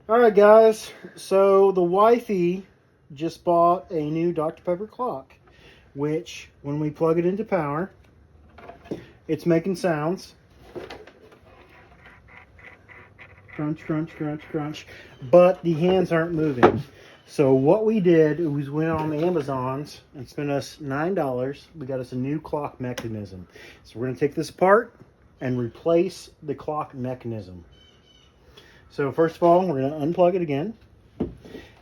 All right, guys. So the wifey just bought a new Dr. Pepper clock, which when we plug it into power, it's making sounds. Crunch, crunch, crunch, crunch. But the hands aren't moving. So what we did was went on Amazon's and spent us $9. We got us a new clock mechanism. So we're going to take this apart and replace the clock mechanism. So first of all, we're going to unplug it again.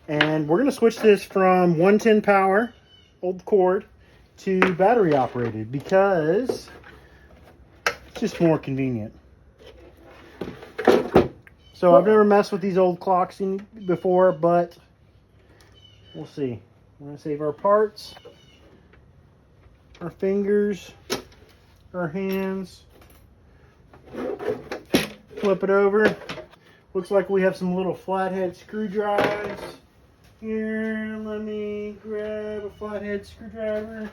And we're going to switch this from 110 power, old cord, to battery operated because it's just more convenient. So I've never messed with these old clocks before, but we'll see. We're going to save our parts, our fingers, our hands. Flip it over. Looks like we have some little flathead screwdrivers. Here, let me grab a flathead screwdriver.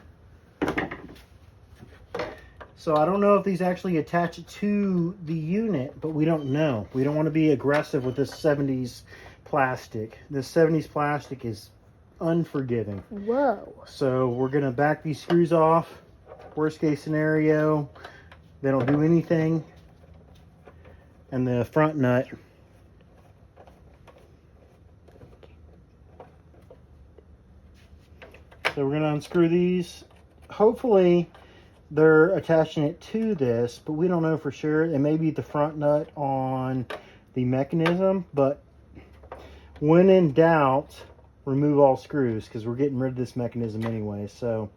So I don't know if these actually attach to the unit, but we don't know. We don't want to be aggressive with this 70s plastic. This 70s plastic is unforgiving. Whoa. So we're going to back these screws off. Worst case scenario, they don't do anything. And the front nut. So we're going to unscrew these. Hopefully they're attaching it to this, but we don't know for sure. It may be the front nut on the mechanism, but when in doubt, remove all screws because we're getting rid of this mechanism anyway. So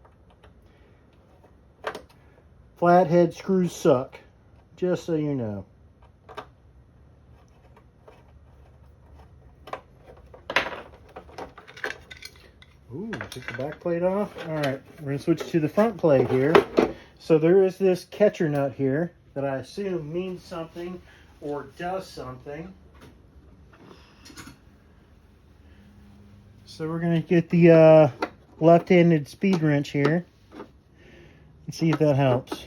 flathead screws suck, just so you know. Ooh, took the back plate off. All right, we're going to switch to the front plate here. So there is this catcher nut here that I assume means something or does something. So we're going to get the left-handed speed wrench here and see if that helps.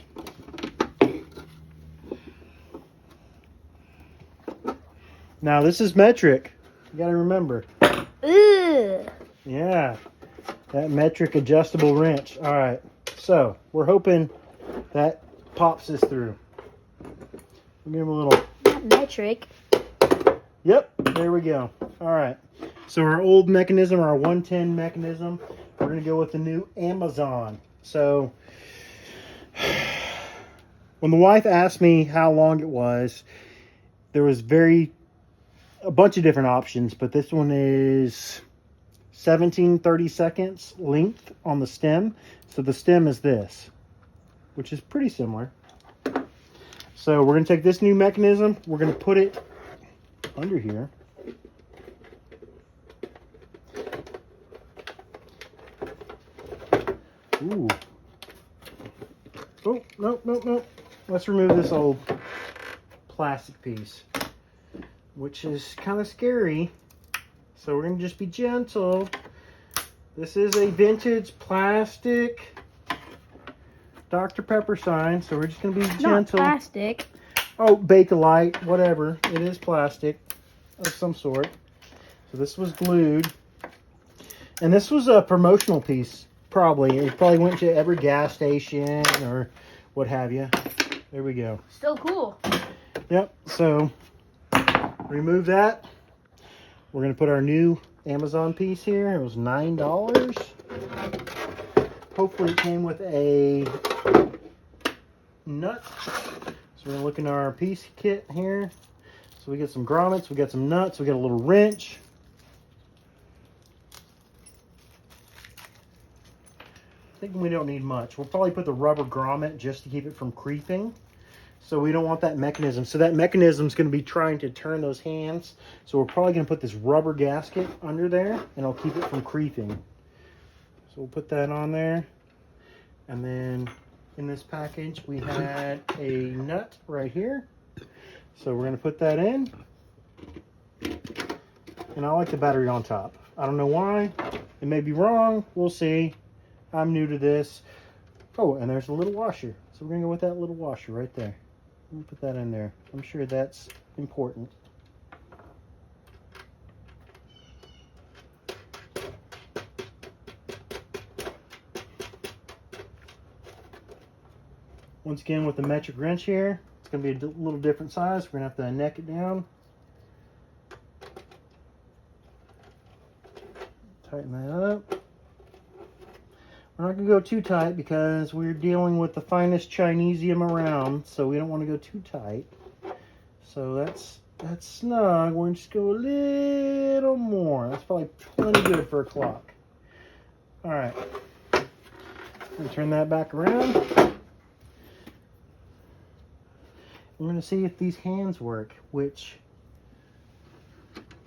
Now this is metric. You got to remember. Ugh. Yeah, that metric adjustable wrench. All right, so we're hoping that pops this through. We'll give him a little. Not metric. Yep, there we go. All right, so our old mechanism, our 110 mechanism, we're going to go with the new Amazon. So when the wife asked me how long it was, there was a bunch of different options, but this one is 1730 seconds length on the stem. So the stem is this, which is pretty similar. So we're going to take this new mechanism, we're going to put it under here. Ooh. Oh, nope, nope, nope. Let's remove this old plastic piece, which is kind of scary. So we're going to just be gentle. This is a vintage plastic Dr. Pepper sign, so we're just going to be gentle. Not plastic. Oh, Bakelite, whatever. It is plastic of some sort. So this was glued. And this was a promotional piece, probably. It probably went to every gas station or what have you. There we go. Still cool. Yep, so remove that. We're going to put our new Amazon piece here. It was $9. Hopefully it came with a nut. So we're going to look in our piece kit here. So we get some grommets, we got some nuts, we got a little wrench. Thinking we don't need much. We'll probably put the rubber grommet just to keep it from creeping. So we don't want that mechanism. So that mechanism is going to be trying to turn those hands. So we're probably going to put this rubber gasket under there and it'll keep it from creeping. So we'll put that on there. And then in this package we had a nut right here. So we're going to put that in. And I like the battery on top. I don't know why. It may be wrong. We'll see. I'm new to this. Oh, and there's a little washer. So we're going to go with that little washer right there. We'll put that in there. I'm sure that's important. Once again with the metric wrench here, it's going to be a little different size. We're going to have to neck it down. Tighten that up. We're not going to go too tight because we're dealing with the finest Chinesium around, so we don't want to go too tight. So that's snug. We're going to just go a little more. That's probably plenty good for a clock. All right. Turn that back around. I'm going to see if these hands work,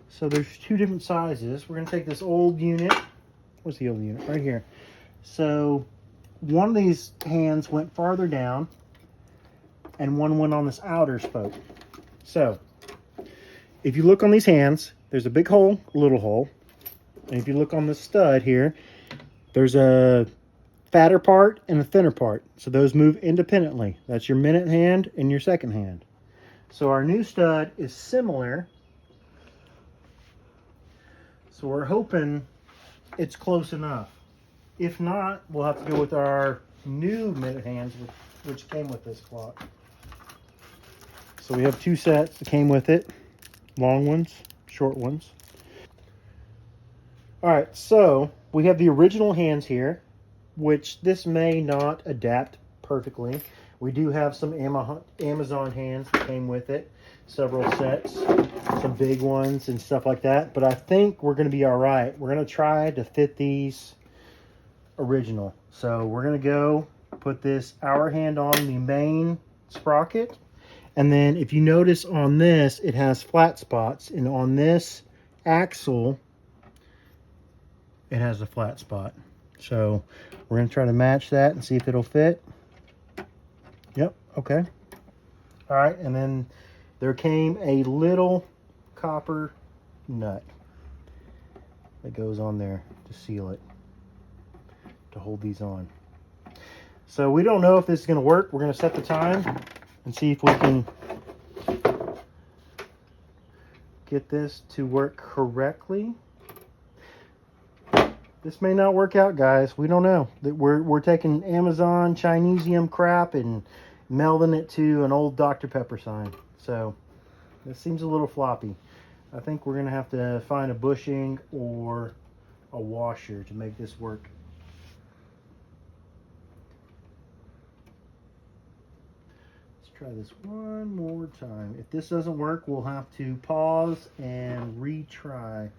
so there's two different sizes. We're going to take this old unit. Where's the old unit? Right here. So one of these hands went farther down and one went on this outer spoke. So if you look on these hands, there's a big hole, a little hole. And if you look on the stud here, there's a fatter part and a thinner part. So those move independently. That's your minute hand and your second hand. So our new stud is similar. So we're hoping it's close enough. If not, we'll have to go with our new minute hands, which came with this clock. So we have two sets that came with it. Long ones, short ones. All right, so we have the original hands here, which this may not adapt perfectly. We do have some Amazon hands that came with it, several sets, some big ones and stuff like that. But I think we're going to be all right. We're going to try to fit these original. So we're going to go put this hour hand on the main sprocket. And then if you notice on this, it has flat spots. And on this axle, it has a flat spot. So we're going to try to match that and see if it'll fit. Yep, okay. All right, and then there came a little copper nut that goes on there to seal it, to hold these on. So we don't know if this is going to work. We're going to set the time and see if we can get this to work correctly. This may not work out, guys. We don't know. We're taking Amazon Chinesium crap and melding it to an old Dr. Pepper sign. So this seems a little floppy. I think we're going to have to find a bushing or a washer to make this work. Let's try this one more time. If this doesn't work, we'll have to pause and retry.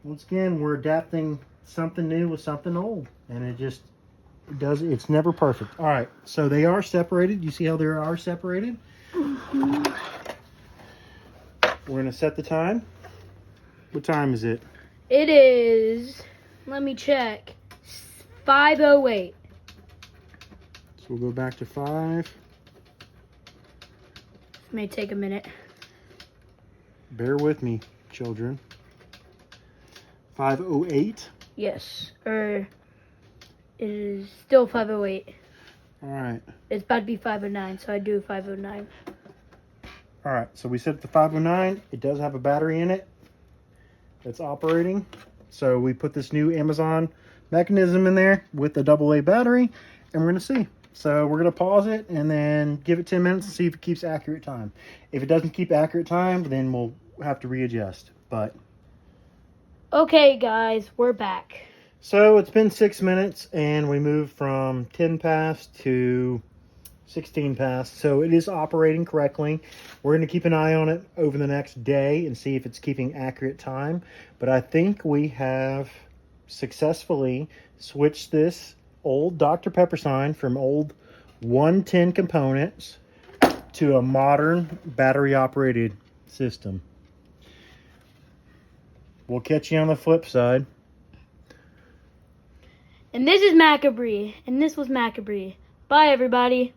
Once again, we're adapting something new with something old, and it's never perfect. All right, so they are separated. You see how they are separated? Mm-hmm. We're going to set the time. What time is it? It is, let me check, 5:08. So we'll go back to 5. May take a minute. Bear with me, children. 5:08. Yes, or it is still 5:08. All right. It's about to be 5:09, so I do 5:09. All right, so we set it to 5:09. It does have a battery in it that's operating. So we put this new Amazon mechanism in there with the AA battery, and we're going to see. So we're going to pause it and then give it 10 minutes and see if it keeps accurate time. If it doesn't keep accurate time, then we'll have to readjust. But okay, guys, we're back. so it's been 6 minutes, and we moved from 10 past to 16 past. So it is operating correctly. We're going to keep an eye on it over the next day and see if it's keeping accurate time. But I think we have successfully switched this old Dr. Pepper sign from old 110 components to a modern battery-operated system. We'll catch you on the flip side. And this is Macabre, and this was Macabre. Bye, everybody.